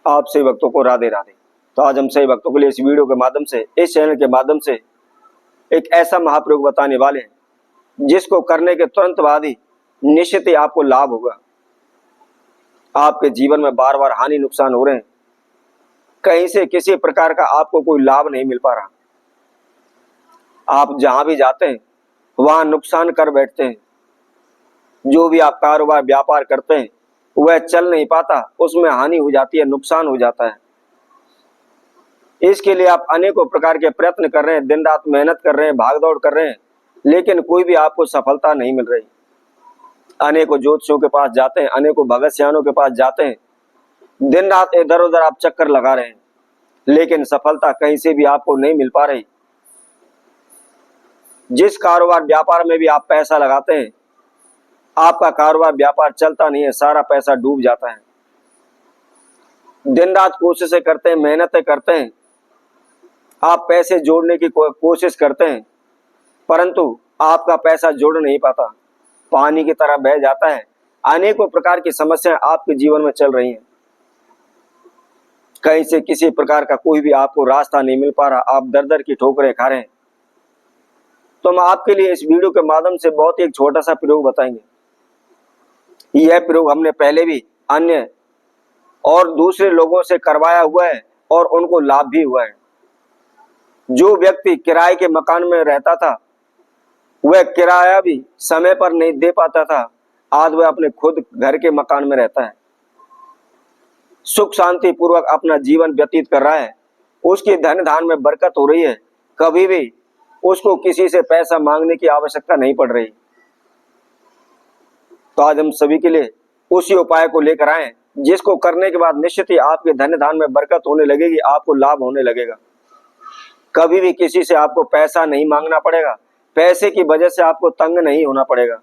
आप सभी भक्तों को राधे राधे। तो आज हम सभी भक्तों के लिए इस वीडियो के माध्यम से, इस चैनल के माध्यम से एक ऐसा महाप्रयोग बताने वाले हैं जिसको करने के तुरंत बाद ही निश्चित ही आपको लाभ होगा। आपके जीवन में बार बार हानि नुकसान हो रहे हैं, कहीं से किसी प्रकार का आपको कोई लाभ नहीं मिल पा रहा। आप जहां भी जाते हैं वहां नुकसान कर बैठते हैं। जो भी आप कारोबार व्यापार करते हैं वह चल नहीं पाता, उसमें हानि हो जाती है, नुकसान हो जाता है। इसके लिए आप अनेकों प्रकार के प्रयत्न कर रहे हैं, दिन रात मेहनत कर रहे हैं, भागदौड़ कर रहे हैं, लेकिन कोई भी आपको सफलता नहीं मिल रही। अनेकों ज्योतिषियों के पास जाते हैं, अनेकों भगत सियानों के पास जाते हैं, दिन रात इधर उधर आप चक्कर लगा रहे हैं, लेकिन सफलता कहीं से भी आपको नहीं मिल पा रही। जिस कारोबार व्यापार में भी आप पैसा लगाते हैं, आपका कारोबार व्यापार चलता नहीं है, सारा पैसा डूब जाता है। दिन रात कोशिशें करते हैं, मेहनतें करते हैं, आप पैसे जोड़ने की कोशिश करते हैं, परंतु आपका पैसा जुड़ नहीं पाता, पानी की तरह बह जाता है। अनेकों प्रकार की समस्याएं आपके जीवन में चल रही हैं, कहीं से किसी प्रकार का कोई भी आपको रास्ता नहीं मिल पा रहा, आप दर दर की ठोकरें खा रहे हैं। तो हम आपके लिए इस वीडियो के माध्यम से बहुत ही एक छोटा सा प्रयोग बताएंगे। यह प्रयोग हमने पहले भी अन्य और दूसरे लोगों से करवाया हुआ है और उनको लाभ भी हुआ है। जो व्यक्ति किराए के मकान में रहता था वह किराया भी समय पर नहीं दे पाता था, आज वह अपने खुद घर के मकान में रहता है, सुख शांति पूर्वक अपना जीवन व्यतीत कर रहा है, उसकी धन धान में बरकत हो रही है, कभी भी उसको किसी से पैसा मांगने की आवश्यकता नहीं पड़ रही। तो आज हम सभी के लिए उसी उपाय को लेकर आए जिसको करने के बाद निश्चित ही आपके धन धान में बरकत होने लगेगी, आपको लाभ होने लगेगा। कभी भी किसी से आपको पैसा नहीं मांगना पड़ेगा, पैसे की वजह से आपको तंग नहीं होना पड़ेगा।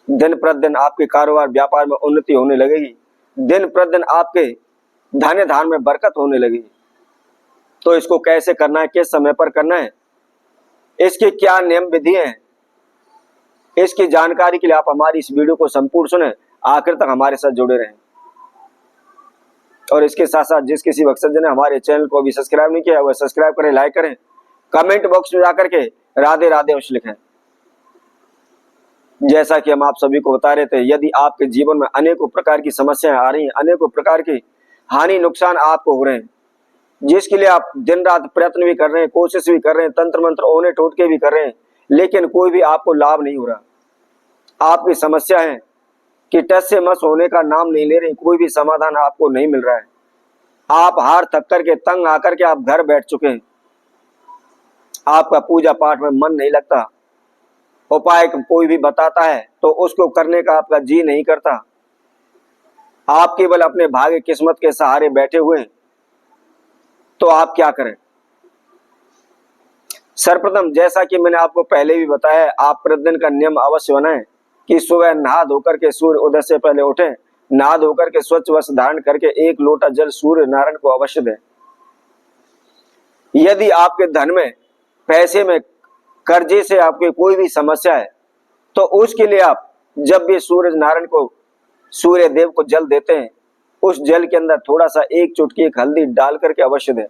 दिन प्रतिदिन आपके कारोबार व्यापार में उन्नति होने लगेगी, दिन प्रतिदिन आपके धन धान में बरकत होने लगेगी। तो इसको कैसे करना है, किस समय पर करना है, इसके क्या नियम विधि हैं, इसकी जानकारी के लिए आप हमारी इस वीडियो को संपूर्ण सुने, आखिर तक हमारे साथ जुड़े रहें। और इसके साथ साथ जिस किसी वक्त ने हमारे चैनल को अभी सब्सक्राइब नहीं किया वह सब्सक्राइब करें, लाइक करें, कमेंट बॉक्स में जाकर के राधे राधे अवश्य लिखें। जैसा कि हम आप सभी को बता रहे थे, यदि आपके जीवन में अनेकों प्रकार की समस्याएं आ रही हैं, अनेकों प्रकार की हानि नुकसान आपको हो रहे हैं, जिसके लिए आप दिन रात प्रयत्न भी कर रहे हैं, कोशिश भी कर रहे हैं, तंत्र मंत्र ओने टोटके भी कर रहे हैं, लेकिन कोई भी आपको लाभ नहीं हो रहा। आपकी समस्या है कि टस से मस होने का नाम नहीं ले रही, कोई भी समाधान आपको नहीं मिल रहा है। आप हार थक करके तंग आकर के आप घर बैठ चुके हैं, आपका पूजा पाठ में मन नहीं लगता, उपाय कोई भी बताता है तो उसको करने का आपका जी नहीं करता, आप केवल अपने भाग्य किस्मत के सहारे बैठे हुए हैं। तो आप क्या करें? सर्वप्रथम जैसा कि मैंने आपको पहले भी बताया, आप प्रतिदिन का नियम अवश्य बनाएं कि सुबह नहा धोकर के सूर्य उदय से पहले उठें, नहा धोकर के स्वच्छ वस्त्र धारण करके एक लोटा जल सूर्य नारायण को अवश्य दें। यदि आपके धन में, पैसे में, कर्जे से आपकी कोई भी समस्या है तो उसके लिए आप जब भी सूर्य नारायण को, सूर्य देव को जल देते हैं, उस जल के अंदर थोड़ा सा एक चुटकी एक हल्दी डाल करके अवश्य दें।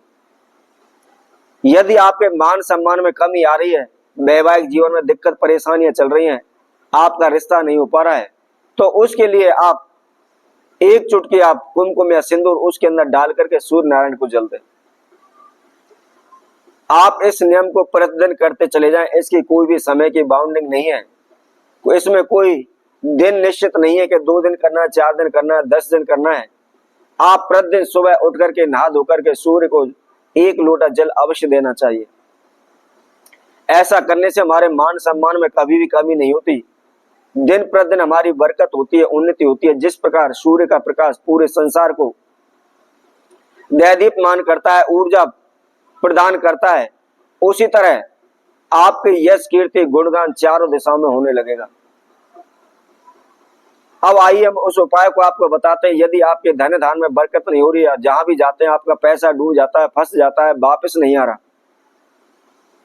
यदि आपके मान सम्मान में कमी आ रही है, वैवाहिक जीवन में दिक्कत परेशानियां चल रही हैं, आपका रिश्ता नहीं हो पा रहा है, तो उसके लिए आप एक चुटकी आप कुमकुम या सिंदूर उसके अंदर डाल करके सूर्य नारायण को जल दें। आप इस नियम को प्रतिदिन करते चले जाएं, इसकी कोई भी समय की बाउंडिंग नहीं है, इसमें कोई दिन निश्चित नहीं है कि 2 दिन करना है, 4 दिन करना है, 10 दिन करना है। आप प्रतिदिन सुबह उठ करके नहा धोकर के सूर्य को एक लोटा जल अवश्य देना चाहिए। ऐसा करने से हमारे मान सम्मान में कभी भी कमी नहीं होती, दिन प्रतिदिन हमारी बरकत होती है, उन्नति होती है। जिस प्रकार सूर्य का प्रकाश पूरे संसार को दैदीप्यमान करता है, ऊर्जा प्रदान करता है, उसी तरह आपके यश कीर्ति गुणगान चारों दिशाओं में होने लगेगा। अब आइए हम उस उपाय को आपको बताते हैं। यदि आपके धन धान में बरकत नहीं हो रही है, जहां भी जाते हैं आपका पैसा डूब जाता है, फंस जाता है, वापस नहीं आ रहा,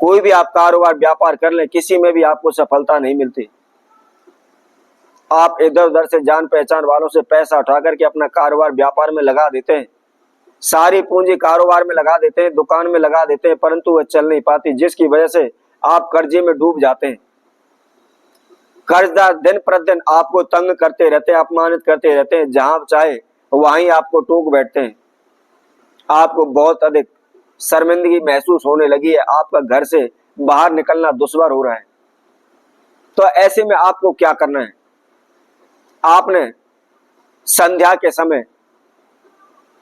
कोई भी आप कारोबार व्यापार कर लें, किसी में भी आपको सफलता नहीं मिलती, आप इधर उधर से जान पहचान वालों से पैसा उठा करके अपना कारोबार व्यापार में लगा देते हैं, सारी पूंजी कारोबार में लगा देते हैं, दुकान में लगा देते हैं, परंतु वह चल नहीं पाती, जिसकी वजह से आप कर्जे में डूब जाते हैं। कर्जदार दिन प्रतिदिन आपको तंग करते रहते हैं, अपमानित करते रहते हैं, जहां चाहे वहीं आपको टोक बैठते हैं। आपको बहुत अधिक शर्मिंदगी महसूस होने लगी है, आपका घर से बाहर निकलना दुश्वार हो रहा है। तो ऐसे में आपको क्या करना है? आपने संध्या के समय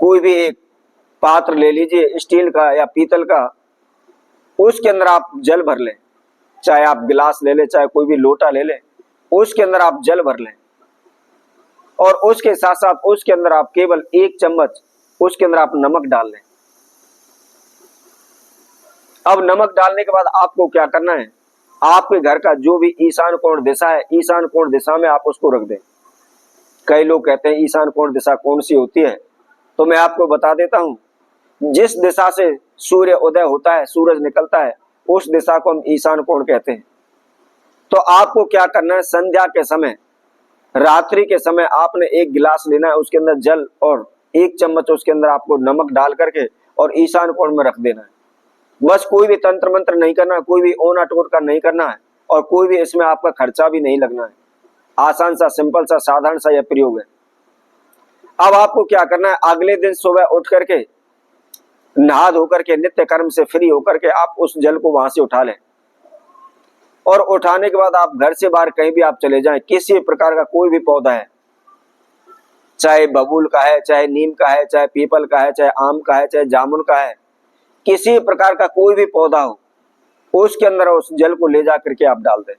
कोई भी एक पात्र ले लीजिए, स्टील का या पीतल का, उसके अंदर आप जल भर लें, चाहे आप गिलास ले लें, चाहे कोई भी लोटा ले लें, उसके अंदर आप जल भर लें और उसके साथ साथ उसके अंदर आप केवल 1 चम्मच उसके अंदर आप नमक डाल लें। अब नमक डालने के बाद आपको क्या करना है? आपके घर का जो भी ईशान कोण दिशा है, ईशान कोण दिशा में आप उसको रख दें। कई लोग कहते हैं ईशान कोण दिशा कौन सी होती है, तो मैं आपको बता देता हूं। जिस दिशा से सूर्य उदय होता है, सूरज निकलता है, उस दिशा को हम ईशान कोण कहते हैं। तो आपको क्या करना है? संध्या के समय, रात्रि के समय आपने 1 गिलास लेना है, उसके अंदर जल और 1 चम्मच उसके अंदर आपको नमक डाल करके और ईशान कोण में रख देना है। बस कोई भी तंत्र मंत्र नहीं करना है, कोई भी ओना टोटका नहीं करना है और कोई भी इसमें आपका खर्चा भी नहीं लगना है। आसान सा, सिंपल सा, साधारण सा यह प्रयोग है। अब आपको क्या करना है? अगले दिन सुबह उठ करके नहा धो करके नित्य कर्म से फ्री होकर के आप उस जल को वहां से उठा लें और उठाने के बाद आप घर से बाहर कहीं भी आप चले जाएं, किसी प्रकार का कोई भी पौधा है, चाहे बबूल का है, चाहे नीम का है, चाहे पीपल का है, चाहे आम का है, चाहे जामुन का है, किसी प्रकार का कोई भी पौधा हो, उसके अंदर उस जल को ले जा करके आप डाल दें।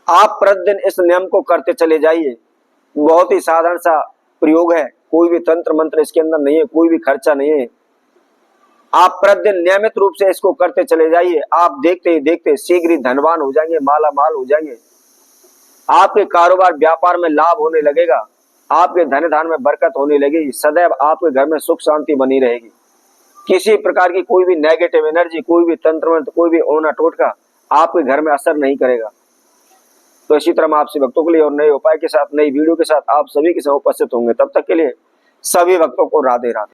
आप प्रतिदिन इस नियम को करते चले जाइए। बहुत ही साधारण सा प्रयोग है, कोई भी तंत्र मंत्र इसके अंदर नहीं है, कोई भी खर्चा नहीं है। आप प्रतिदिन नियमित रूप से इसको करते चले जाइए। आप देखते ही देखते शीघ्र ही धनवान हो जाएंगे, माला माल हो जाएंगे। आपके कारोबार व्यापार में लाभ होने लगेगा, आपके धन धान में बरकत होने लगेगी, सदैव आपके घर में सुख शांति बनी रहेगी। किसी प्रकार की कोई भी नेगेटिव एनर्जी, कोई भी तंत्र मंत्र, कोई भी ओना टोटका आपके घर में असर नहीं करेगा। तो इसी तरह आपसे भक्तों के लिए और नए उपाय के साथ, नई वीडियो के साथ आप सभी के साथ उपस्थित होंगे। तब तक के लिए सभी भक्तों को राधे राधे।